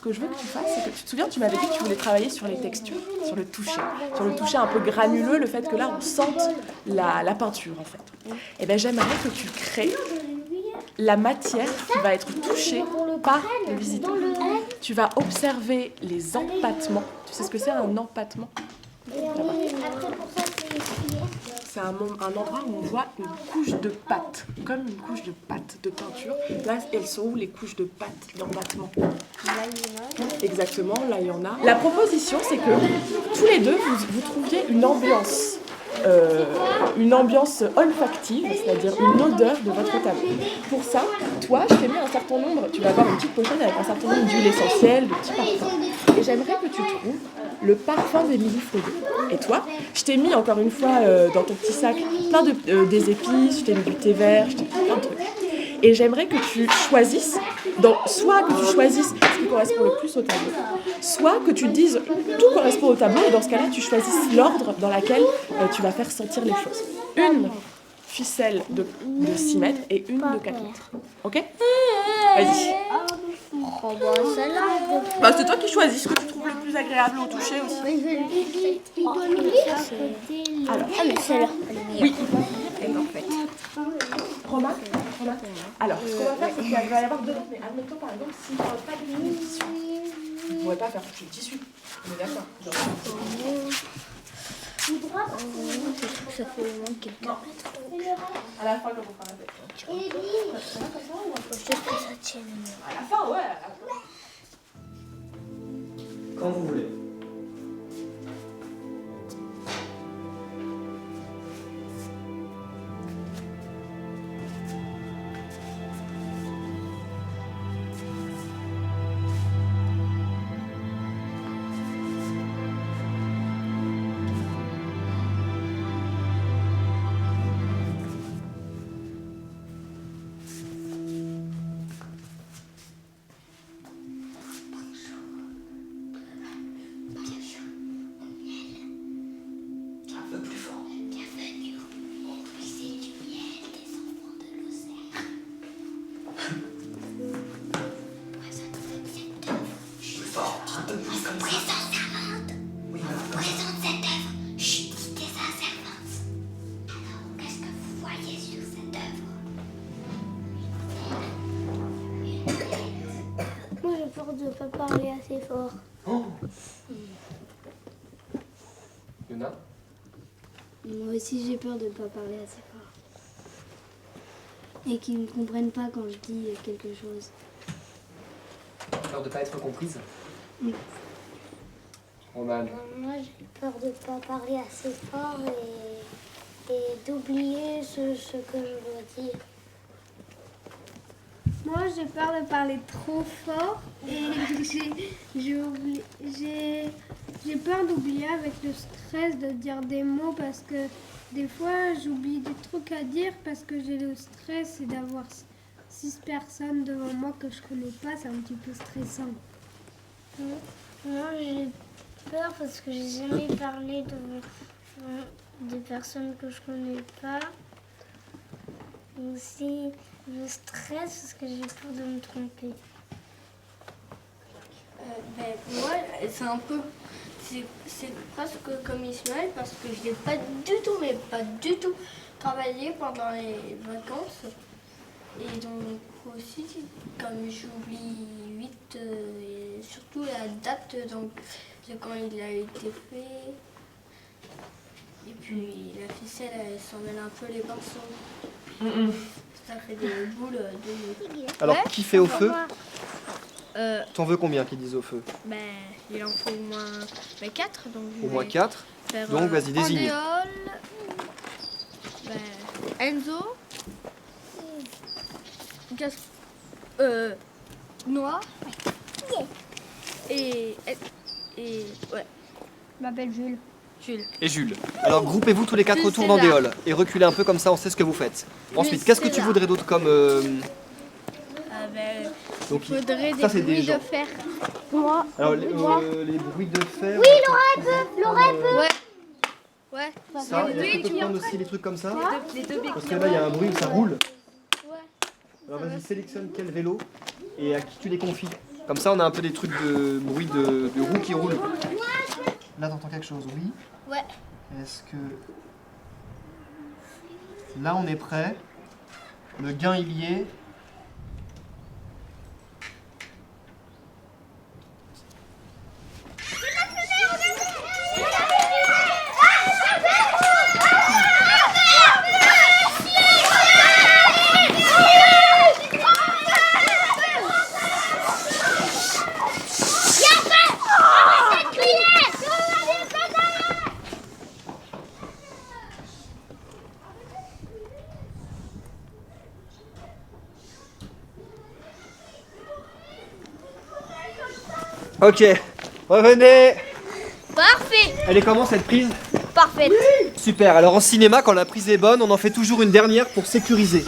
ce que je veux que tu fasses, c'est que tu te souviens, tu m'avais dit que tu voulais travailler sur les textures, sur le toucher un peu granuleux, le fait que là on sente la peinture en fait. Et bien j'aimerais que tu crées la matière qui va être touchée par le visiteur. Tu vas observer les empattements. Tu sais ce que c'est un empattement? C'est un endroit où on voit une couche de pâte, comme une couche de pâte de peinture. Là, elles sont où les couches de pâte d'empattement? Là, il y en a. Exactement, là il y en a. La proposition, c'est que tous les deux, vous trouviez une ambiance olfactive, c'est-à-dire une odeur de votre tableau. Pour ça, toi, je t'ai mis un certain nombre, tu vas avoir une petite pochette avec un certain nombre d'huiles essentielles, de petits parfums. Et j'aimerais que tu trouves le parfum d'Émilie Frodé. Et toi, je t'ai mis encore une fois dans ton petit sac plein des épices, je t'ai mis du thé vert, je t'ai mis plein de trucs. Et j'aimerais que tu choisisses, soit que tu choisisses ce qui correspond le plus au tableau, soit que tu te dises tout correspond au tableau, et dans ce cas-là, tu choisisses l'ordre dans lequel tu vas faire sentir les choses. Une ficelle de 6 mètres et une de 4 mètres. Ok? Vas-y. Oh, bah, celle-là. Bah, c'est toi qui choisis ce que tu trouves le plus agréable au toucher aussi. Alors, mais celle-là. oui. En fait. Remarque. Alors, ce qu'on va faire, c'est qu'il va y avoir deux. Mais admettons par exemple, s'il n'y a pas de tissu, vous ne pourrez pas faire toucher le tissu. On est d'accord? Ça fait au moins quelques mètres. À la fin, quand on fera la tête. Juste que ça tienne. À la fin, ouais. À la fin. Quand vous voulez. Moi, j'ai peur de ne pas parler assez fort. Oh. Yona? Moi aussi, j'ai peur de ne pas parler assez fort. Et qu'ils ne comprennent pas quand je dis quelque chose. Peur de ne pas être comprise? Oui. Romane? Moi, j'ai peur de ne pas parler assez fort et d'oublier ce que je dois dire. Moi, j'ai peur de parler trop fort et j'ai peur d'oublier avec le stress de dire des mots parce que des fois, j'oublie des trucs à dire parce que j'ai le stress et d'avoir 6 personnes devant moi que je connais pas, c'est un petit peu stressant. Moi, j'ai peur parce que j'ai jamais parlé devant des personnes que je connais pas. Aussi, je stresse parce que j'ai peur de me tromper. Moi, c'est un peu... C'est presque comme Ismaël parce que je n'ai pas du tout travaillé pendant les vacances. Et donc aussi, comme j'oublie vite, et surtout la date donc, de quand il a été fait. Et puis la ficelle, elle s'en mêle un peu les pinceaux. Ça fait des boules de nuit. Alors, qui fait au feu? T'en veux combien qui disent au feu? Il en faut au moins 4. Donc Au moins 4. Donc, vas-y, désigne. Andéol, Enzo, Noah et ouais. Je m'appelle Jules. Et Jules. Alors, groupez-vous tous les 4 autour d'Andéol et reculez un peu comme ça, on sait ce que vous faites. Ensuite, qu'est-ce que tu voudrais d'autre comme... Donc, il faudrait ça, des c'est bruits gens. de fer. Moi, Alors, les bruits de fer... Oui, Laura peut. Ouais. Ça, et est-ce que tu peux prendre aussi les trucs comme ça? Parce que là, il y a un bruit où ça roule. Alors, vas-y, sélectionne quel vélo et à qui tu les confies. Comme ça, on a un peu des trucs de bruit de roues qui roulent. Là, t'entends quelque chose, oui? Ouais. Est-ce que... Là, on est prêt. Le gain, il y est. Ok, revenez. Parfait. Elle est comment cette prise? Parfaite. Super, alors en cinéma, quand la prise est bonne, on en fait toujours une dernière pour sécuriser.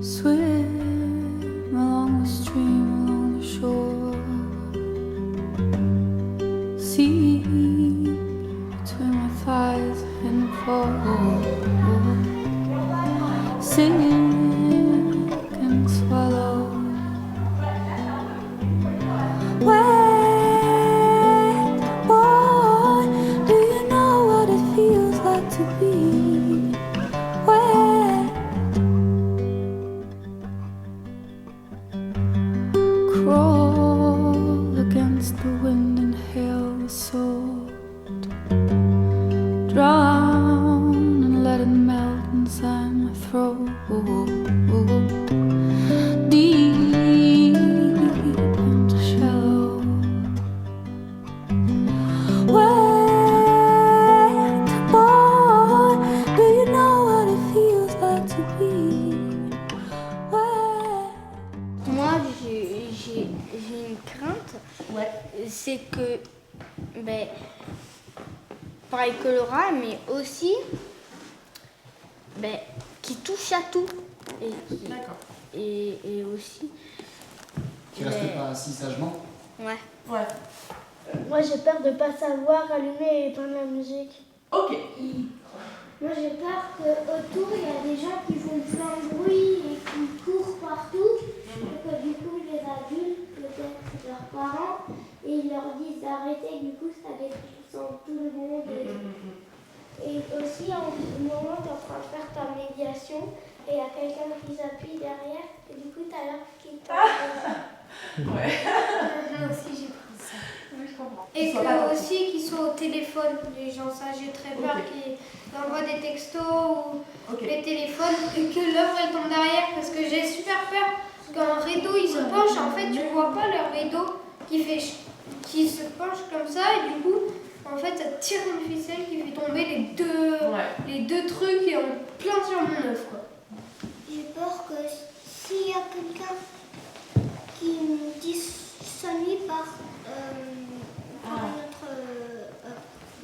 Swim along the stream, along the shore. See between my thighs and the floor. Sink and swallow. Wait, boy, do you know what it feels like to be wet? Crawl against the wind and hail the salt. Drown and let it melt inside my throat. Deep and shallow. Wait, boy, do you know what it feels like to be wet? Moi, j'ai une crainte. Ouais. C'est que, ben, pareil que Laura, mais aussi, ben, qui touche à tout. D'accord. Et aussi. Qui reste pas assis sagement. Ouais. Ouais. Moi j'ai peur de pas savoir allumer et éteindre la musique. Ok. Moi j'ai peur qu'autour il y a des gens qui font plein de bruit et qui courent partout. Et que du coup les adultes, peut-être leurs parents, et ils leur disent d'arrêter, du coup ça descend tout le monde. Et aussi en ce moment tu es en train de faire ta médiation et il y a quelqu'un qui s'appuie derrière et du coup tu as l'air qui Ouais. Moi aussi j'ai pris ça. Oui, je comprends. Et que aussi qu'ils soient au téléphone, les gens, ça j'ai très peur qu'ils envoient des textos ou les téléphones et que l'œuvre elle tombe derrière parce que j'ai super peur qu'un rideau il se penche, en fait tu vois pas le rideau qui se penche comme ça et du coup en fait ça tire une ficelle qui fait tomber les deux trucs et on plein sur mon œuvre quoi. J'ai peur que s'il y a quelqu'un qui nous s'ennuie par notre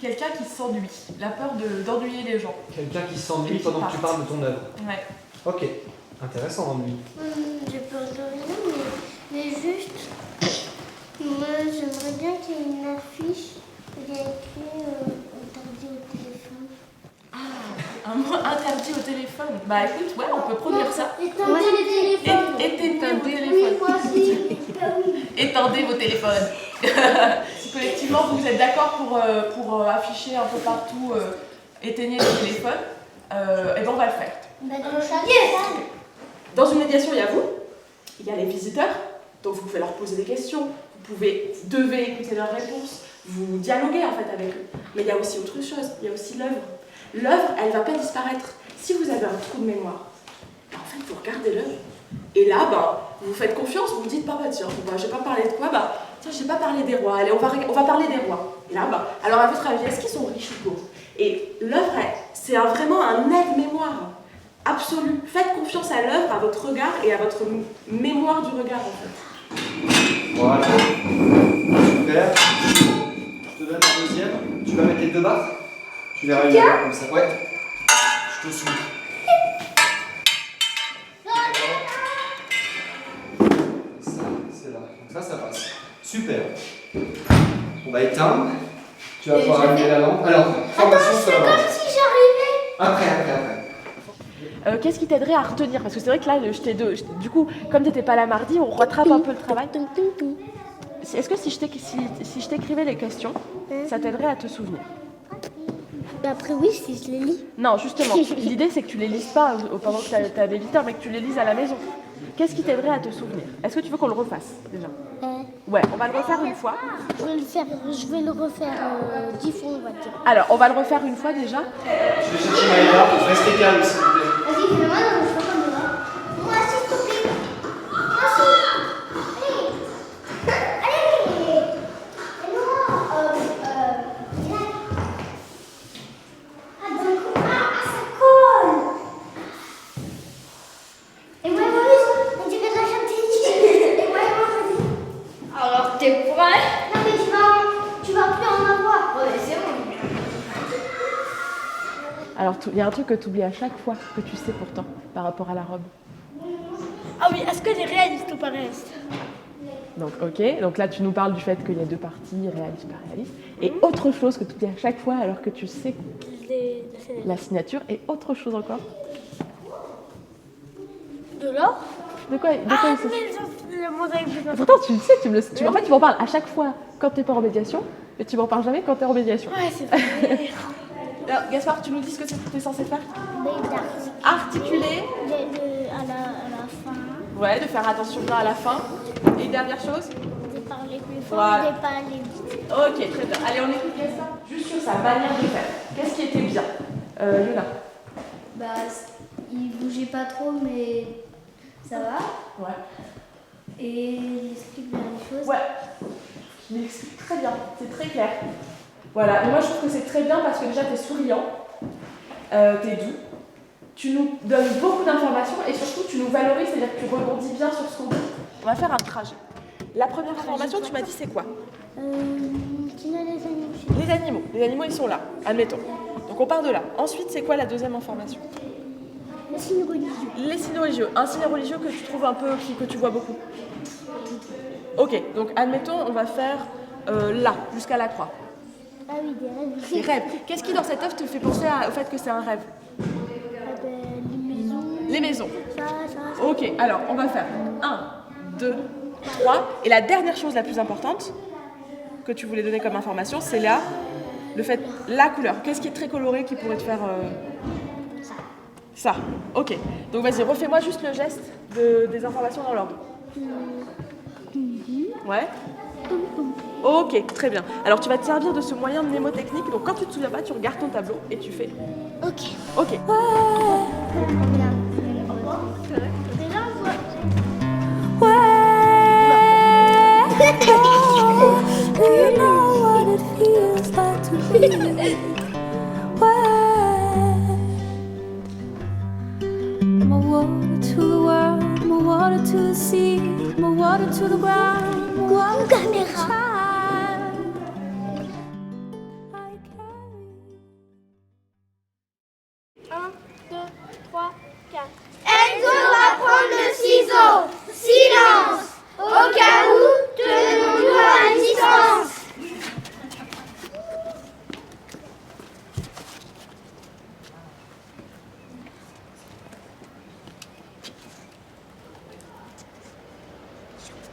Quelqu'un qui s'ennuie. La peur d'ennuyer les gens. Quelqu'un qui s'ennuie pendant que tu parles de ton œuvre. Ouais. Ok. Intéressant, lui. J'ai peur de rien, mais juste, moi j'aimerais bien qu'il y ait une affiche où il y a écrit interdit au téléphone. Un mot interdit au téléphone. Bah écoute, ouais, on peut produire ça. Étendez les téléphones. Éteignez vos Oui, téléphones. moi aussi. Étendez vos téléphones. Si collectivement vous êtes d'accord pour afficher un peu partout éteignez vos téléphones, et ben on va le faire. Dans une médiation, il y a vous, il y a les visiteurs, donc vous pouvez leur poser des questions, vous devez écouter leurs réponses, vous dialoguez en fait avec eux. Mais il y a aussi autre chose, il y a aussi l'œuvre. L'œuvre, elle ne va pas disparaître. Si vous avez un trou de mémoire, en fait, vous regardez l'œuvre. Et là, vous faites confiance, vous vous dites, tiens, je vais pas parler de quoi, tiens, je vais pas parler des rois, allez, on va parler des rois. Et là, alors à votre avis, est-ce qu'ils sont riches ou pauvres? Et l'œuvre, c'est vraiment un aide-mémoire absolu. Faites confiance à l'œuvre, à votre regard et à votre mémoire du regard, en fait. Voilà. Super. Je te donne un deuxième. Tu vas mettre les deux barres. Tu verras une barre comme ça. Ouais. Je te suis. Ça, c'est là. Donc ça passe. Super. On va éteindre. Tu vas pouvoir allumer la lampe. Alors, formation sur la lampe. Si j'arrivais. Après. Qu'est-ce qui t'aiderait à retenir? Parce que c'est vrai que là, du coup, comme tu n'étais pas là mardi, on rattrape un peu le travail. Est-ce que si je t'écrivais les questions, ça t'aiderait à te souvenir? Après oui, si je les lis. Non, justement, l'idée c'est que tu les lises pas pendant que tu as des visiteurs, mais que tu les lises à la maison. Qu'est-ce qui t'aiderait à te souvenir? Est-ce que tu veux qu'on le refasse déjà? Ouais, on va le refaire une fois. Je vais le refaire 10 fois, on va dire. Alors, on va le refaire une fois déjà. Je vais chercher Maïla. Restez calme, s'il vous plaît. Vas-y, fais-le moi, non, je fais comme ça. Moi aussi, s'il te plaît. Moi aussi. Allez. Et non, ça colle. Et moi, on dirait de la chantilly. Et moi, vas-y. Alors, t'es prêt? Non, mais tu vas plus en avoir. Ouais, c'est bon. Alors, il y a un truc que tu oublies à chaque fois, que tu sais pourtant, par rapport à la robe. Ah oui, est-ce que c'est réaliste ou pas réaliste? Donc, ok. Donc là, tu nous parles du fait qu'il y a deux parties, réaliste, pas réaliste. Et autre chose que tu dis à chaque fois, alors que tu sais la signature, et autre chose encore. De l'or? De quoi Ah, il mais le mosaïque de Pourtant, tu le sais, en fait, tu m'en parles à chaque fois quand tu n'es pas en médiation, et tu m'en parles jamais quand tu es en médiation. Ouais, c'est vrai. Alors, Gaspard, tu nous dis ce que tu es censé faire? D'articuler Articuler. à la fin. Ouais, de faire attention bien à la fin. Et dernière chose? De parler plus fort, Voilà. de parler vite. Ok, très bien. Allez, on écoute Gaspard juste sur sa manière de faire. Qu'est-ce qui était bien? Luna. Bah, il bougeait pas trop, mais ça va. Ouais. Et il explique bien les choses. Ouais. Il explique très bien, c'est très clair. Voilà, et moi je trouve que c'est très bien parce que déjà tu es souriant, tu es doux, tu nous donnes beaucoup d'informations et surtout tu nous valorises, c'est-à-dire que tu rebondis bien sur ce qu'on dit. On va faire un trajet. La première information, tu m'as dit c'est quoi? Qui a les animaux? Les animaux. Les animaux ils sont là, admettons. Donc on part de là. Ensuite, c'est quoi la deuxième information? Les signes religieux. Les signes religieux. Un signe religieux que tu trouves un peu, que tu vois beaucoup. Ok, donc admettons, on va faire là, jusqu'à la croix. Ah oui, des rêves. Les rêves. Qu'est-ce qui dans cette œuvre te fait penser au fait que c'est un rêve? Les maisons. Les maisons. Ça. Ok, alors on va faire 1, 2, 3. Et la dernière chose la plus importante que tu voulais donner comme information, c'est là, le fait, la couleur. Qu'est-ce qui est très coloré qui pourrait te faire... Ça. Ok. Donc vas-y, refais-moi juste le geste des informations dans l'ordre. Ouais. Ok, très bien. Alors tu vas te servir de ce moyen mnémotechnique. Donc quand tu te souviens pas, tu regardes ton tableau et tu fais. Ok. Ok. Déjà, on voit. Do you know what it feels like to be where my water to the world, my water to the sea, my water to the ground, my water to the child I carry. 1, 2, 3, 4. Enzo va Arnaud, silence. Au cas où, tenons-nous à distance.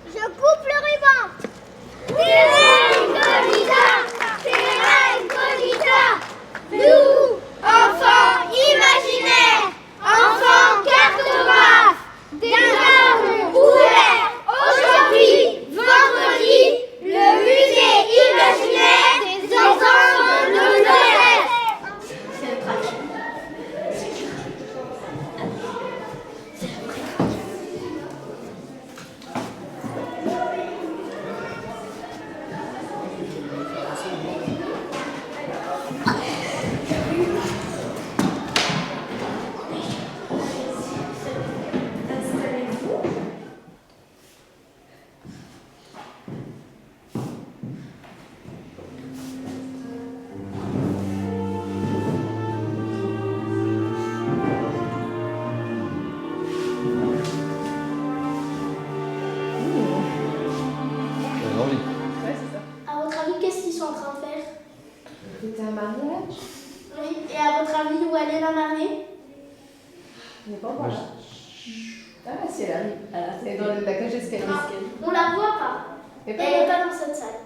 Je coupe le ruban. Terra incognita. Nous, enfants imaginaires, enfants cartographes, démarrons ouvert aujourd'hui, vendredi, le musée imaginaire des enfants de l'Ouest. À votre avis, qu'est-ce qu'ils sont en train de faire? C'était un mariage? Oui. Et à votre avis, où elle est la mariée? Je n'ai pas voir là. Ah bah si, elle arrive. Elle est dans la cage d'escalier. On la voit pas. Et Elle n'est pas dans cette salle.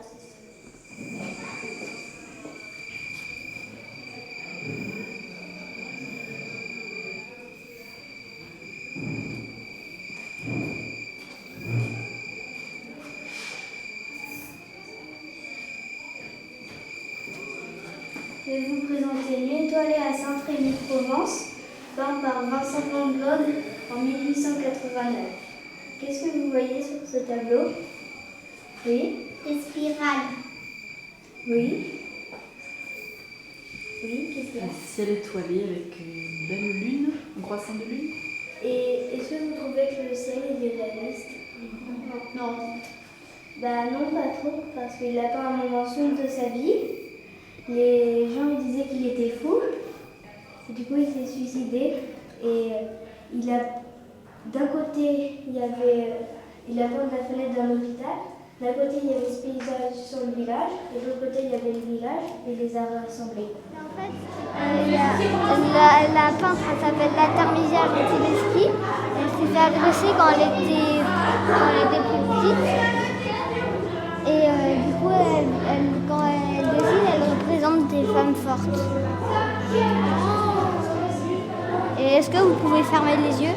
Je vais vous présenter Nuit étoilée à Saint-Rémy-de-Provence, peint par Vincent van Gogh en 1889. Qu'est-ce que vous voyez sur ce tableau? Oui? Des spirales. Oui? Oui, qu'est-ce qu'il y a? Un ciel étoilé avec une belle lune, un croissant de lune. Et est-ce que vous trouvez que le ciel est réaliste? Non. Bah non, pas trop, parce qu'il a pas un moment sombre de sa vie. Les gens lui disaient qu'il était fou. Et du coup, il s'est suicidé. Et il a, d'un côté, il a peint la fenêtre d'un hôpital. D'un côté, il y avait ce paysage sur le village. Et de l'autre côté, il y avait le village et les arbres rassemblés. En fait, la peintre, elle s'appelle Artemisia Gentileschi. Elle s'est fait agresser quand elle était plus petite. Et du coup, quand elle dessine, elle représente des femmes fortes. Et est-ce que vous pouvez fermer les yeux?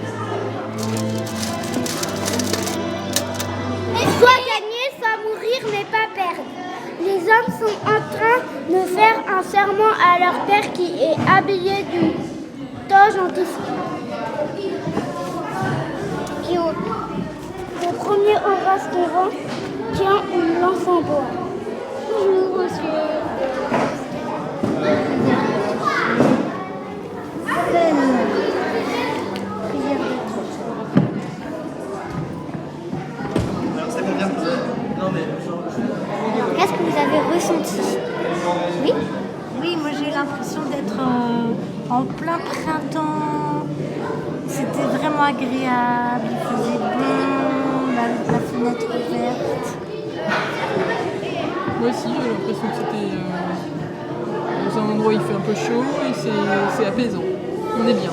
Soit gagner, soit mourir, mais pas perdre. Les hommes sont en train de faire un serment à leur père qui est habillé d'une toge en tissu. Qui le premier Horace Guérin tient une lance en bois. Bonjour, monsieur. Qu'est-ce que vous avez ressenti? Oui? Oui, moi j'ai l'impression d'être en plein printemps. C'était vraiment agréable, il faisait bon, la fenêtre ouverte. Moi aussi, j'ai l'impression que c'était dans un endroit où il fait un peu chaud et c'est apaisant. On est bien.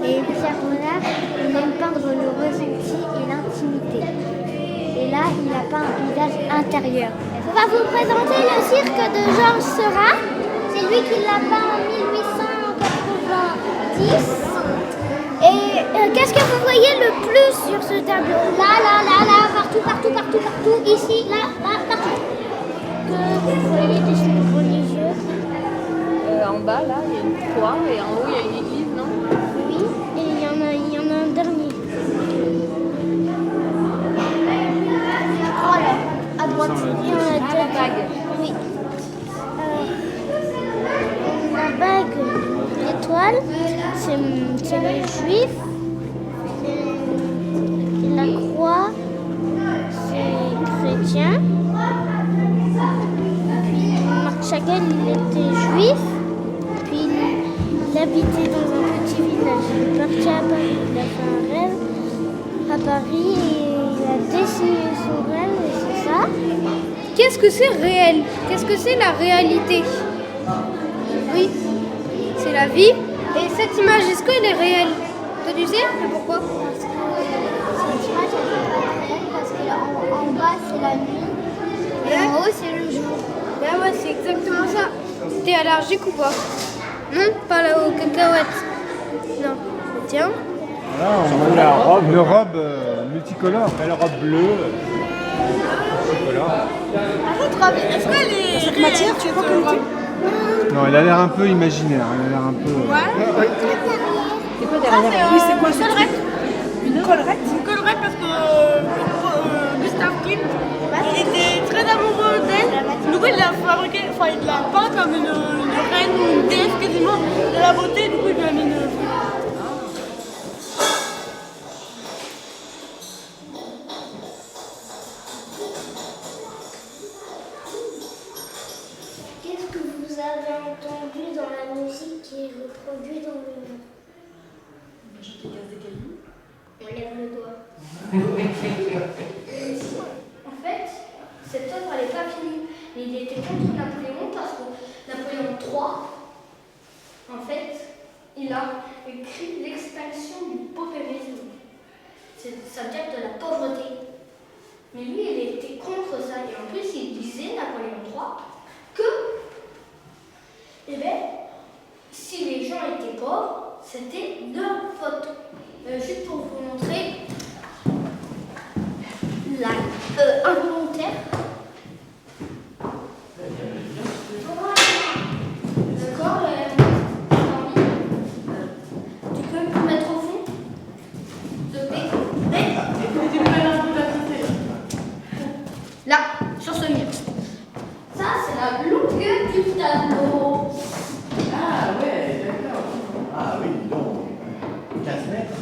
Et Pierre Bonnard, il aime peindre le ressenti et l'intimité. Et là, il a peint un paysage intérieur. On va vous présenter le cirque de Georges Seurat. C'est lui qui l'a peint en 1890. Et qu'est-ce que vous voyez le plus sur ce tableau? Là, partout, ici, là, partout. Que vous voyez des signes religieux? En bas, là, il y a une croix et en haut, il y a une église, non? Oui, et il y en a un dernier. Oh là, à droite, il y en a deux. La bague. Oui. La bague, l'étoile, c'est les juifs. Et la croix, c'est chrétien. Puis Marc Chagall, il était juif. Puis il habitait dans un petit village. Il est parti à Paris, il a fait un rêve. à Paris et il a dessiné son rêve et c'est ça. Qu'est-ce que c'est réel? Qu'est-ce que c'est la réalité? Oui, c'est la vie. Et cette image, est-ce qu'elle est réelle? Toi, tu sais? Et pourquoi? Parce que cette image elle est pas réelle parce qu'en bas c'est la nuit et en haut c'est le jour. Ben ouais, c'est exactement ça. T'es allergique ou pas? Non, pas là aux cacahuètes. Non. Tiens. Là, on voit la robe, une robe multicolore, belle robe bleue. Multicolore. Est-ce qu'elle est Cette matière, tu veux pas que Non, elle a l'air un peu imaginaire. Elle a l'air un peu. C'est quoi derrière? Oui, c'est quoi ce truc? Une collerette? Une collerette parce que Gustave Klimt, il était très amoureux d'elle. Du coup, il l'a fabriqué, enfin, il l'a peint comme une reine ou une déesse quasiment de la beauté. Du coup, il lui a mis une. Qu'est-ce que vous avez entendu dans la musique qui est reproduite dans le monde? On lève le doigt. En fait, cette œuvre, elle n'est pas finie. Il était contre Napoléon parce que Napoléon III, en fait, il a écrit l'extinction du paupérisme. Ça veut dire de la pauvreté. Mais lui, il était contre ça. Et en plus, il disait, Napoléon III, que, eh bien, si les gens étaient pauvres, c'était leur faute. Juste pour vous montrer involontaire. D'accord, tu peux me mettre au fond? S'il te plaît. Là, sur ce mur. Ça, c'est la longueur du tableau. Ah ouais, d'accord. Ah oui, donc 15 mètres.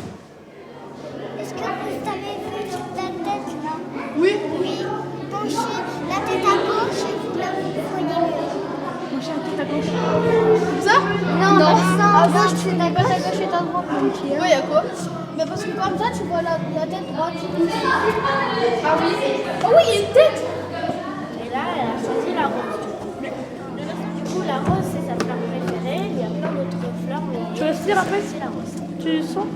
Est-ce que vous avez vu toute la tête là? Oui. Oui. Penchez la tête à gauche et vous la voyez mieux. Pencher la tête à gauche. Comme ça? Non, à gauche, c'est à gauche et à droite. Oui, à quoi? Mais parce que comme ça, tu vois la tête droite. Ah oui? Ah oui, il y a une tête! Et là, elle a choisi la rose. Du coup, la rose, c'est sa fleur préférée. Il y a plein d'autres fleurs, mais Tu respires un peu? c'est la rose. Tu le sens?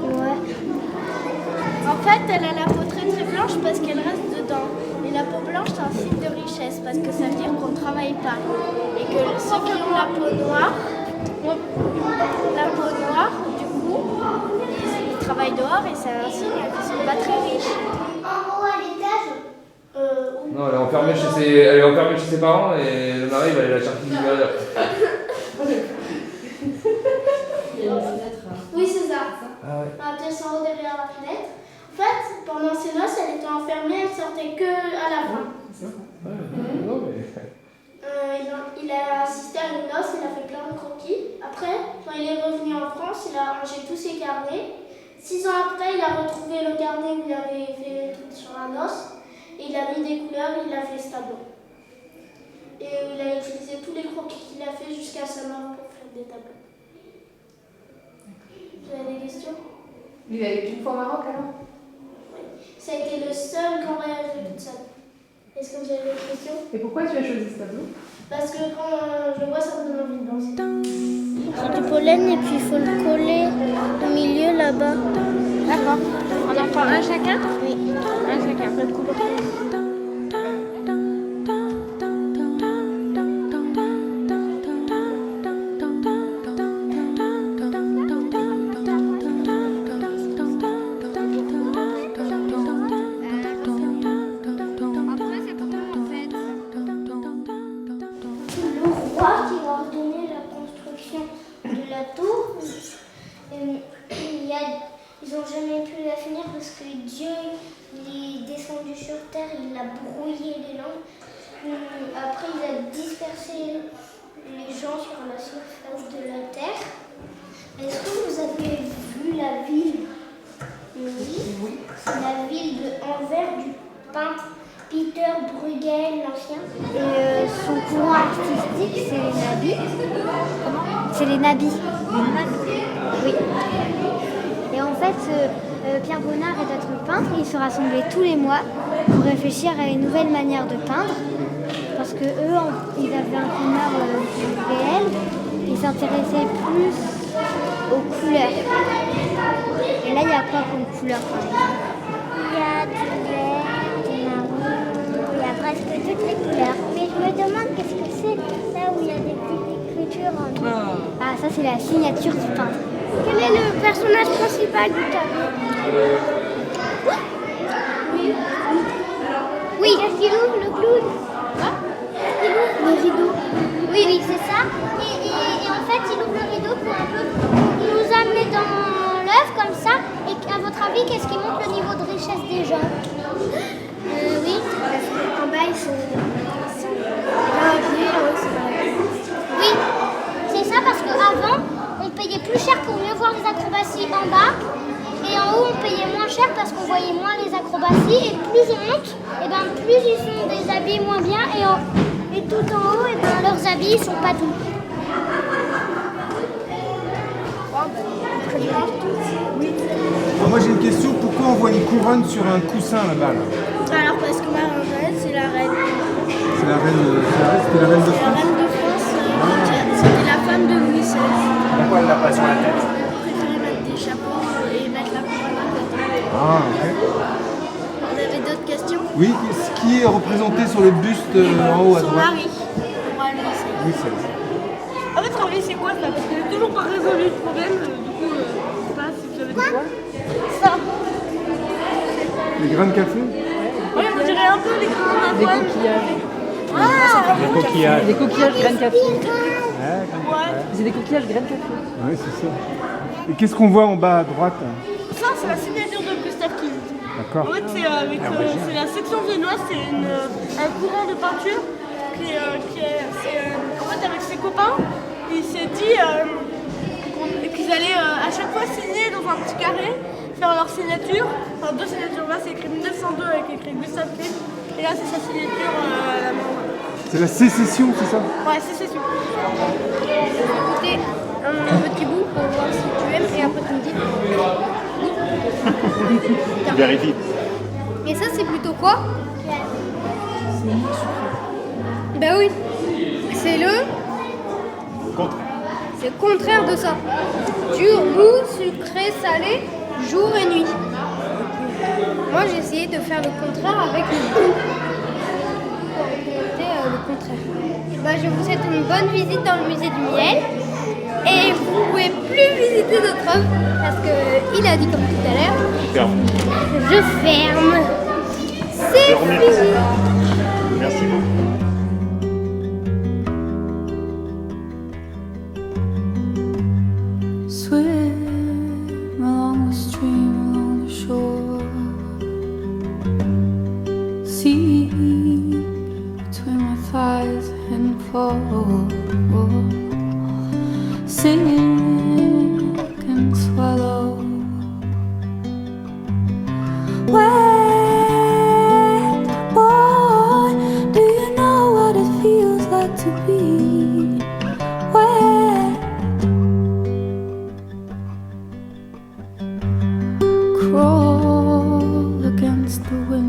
Ouais. En fait, elle a la peau très très blanche parce qu'elle reste dedans. Et la peau blanche, c'est un signe de richesse parce que ça veut dire qu'on ne travaille pas. Et que ceux qui ont la peau noire, du coup, ils travaillent dehors et c'est un signe qu'ils ne sont pas très riches. En haut à l'étage, Non, elle est enfermée chez ses parents et le mari va aller la chercher du derrière. Il y a une fenêtre. oui, c'est ça. Ah ouais. On va peut-être s'en haut derrière la fenêtre. En fait, pendant ses noces, elle était enfermée, elle sortait que à la fin. Non, mais... Il a assisté à une noce, il a fait plein de croquis. Après, quand il est revenu en France, il a rangé tous ses carnets. 6 ans après, il a retrouvé le carnet où il avait fait tout sur la noce. Et il a mis des couleurs, il a fait ce tableau. Et il a utilisé tous les croquis qu'il a fait jusqu'à sa mort pour faire des tableaux. Vous avez des questions? Il a été une fois au Maroc alors? Ça a été le seul grand voyage de toute sa vie. Est-ce que vous avez des questions? Et pourquoi tu as choisi ce tableau? Parce que quand je le vois, ça me donne envie de danser. C'est du pollen et puis il faut le coller au milieu là-bas. D'accord. On en prend un chacun? Oui. Un chacun. Le roi qui a ordonné la construction de la tour, ils n'ont jamais pu la finir parce que Dieu il est descendu sur terre, il a brouillé les langues. Après, il a dispersé les gens sur la surface de la terre. Est-ce que vous avez vu la ville? Oui. C'est la ville de Anvers du peintre Peter Bruegel l'ancien. Et son courant artistique, c'est les nabis. Comment? C'est les nabis. Oui. Et en fait, Pierre Bonnard et d'autres peintres, ils se rassemblaient tous les mois pour réfléchir à une nouvelle manière de peindre. Parce que eux, ils avaient un connard réel, ils s'intéressaient plus aux couleurs. Et là, il y a quoi comme couleur par exemple? Il y a du vert, du marron, il y a presque toutes les couleurs. Mais je me demande qu'est-ce que c'est là où il y a des petites écritures en dessous. Ah, ça c'est la signature du peintre. Quel est le personnage principal du tableau? Oui. Qu'est-ce qu'il ouvre, le clown? Quoi? Il ouvre le rideau. Oui, oui, c'est ça. Et en fait, il ouvre le rideau pour un peu nous amener dans l'œuvre comme ça. Et à votre avis, qu'est-ce qui montre le niveau de richesse des gens? Oui, parce qu'en bas, ils sont oui, c'est ça parce qu'avant, on payait plus cher pour mieux voir les acrobaties en bas. Et en haut, on payait moins cher parce qu'on voyait moins les acrobaties. Et plus on monte, et ben plus ils sont déshabillés moins bien. Et tout en haut, et ben leurs habits ils sont pas doux. Alors moi j'ai une question, pourquoi on voit une couronne sur un coussin là-bas là? Alors parce que ma reine, c'est la reine. C'était la reine de France. La reine de France, c'était la femme de Louis XVI. Pourquoi elle l'a pas sur la tête? Elle préférait mettre des chapeaux et mettre la couronne à côté. Ah ok. Vous avez d'autres questions? Oui, ce qui est représenté sur le buste en haut à Son droite? mari. Moi, Louis XVI. Oui, c'est ça. En fait, Henri, c'est quoi ça? Parce que j'ai toujours pas résolu le problème. Du coup, je sais pas si vous avez dit quoi. Ça. Les grains de café? Oui, on dirait un peu les grains Des d'avoine. coquillages. Des coquillages. Des coquillages graines de café. Ouais. C'est des coquillages graines de café. Oui, c'est ça. Et qu'est-ce qu'on voit en bas à droite? Ça, c'est la signature de Gustave Klimt. D'accord. En fait, c'est la section viennoise, c'est un courant de peinture en fait, avec ses copains, il s'est dit qu'ils allaient à chaque fois signer dans un petit carré, faire leur signature. Enfin, deux signatures, là c'est écrit 1902 avec écrit Gustave Klimt, et là c'est sa signature à la main. C'est la sécession, c'est ça? Ouais, sécession. Écoutez, un petit bout pour voir si tu aimes et après tu me dis. Vérifie. Et ça c'est plutôt quoi? Ben oui, c'est le c'est le contraire de ça. Dur, mou, sucré, salé, jour et nuit. Moi j'ai essayé de faire le contraire avec le goût. Le contraire. Ben, je vous souhaite une bonne visite dans le musée du miel. Et vous pouvez plus visiter notre œuvre parce qu'il a dit comme tout à l'heure. Je ferme. C'est fini. Merci beaucoup. Swim along the stream, along the shore. See between my thighs and fall. Sink and swallow. Wet boy, do you know what it feels like to be wet? Crawl against the wind.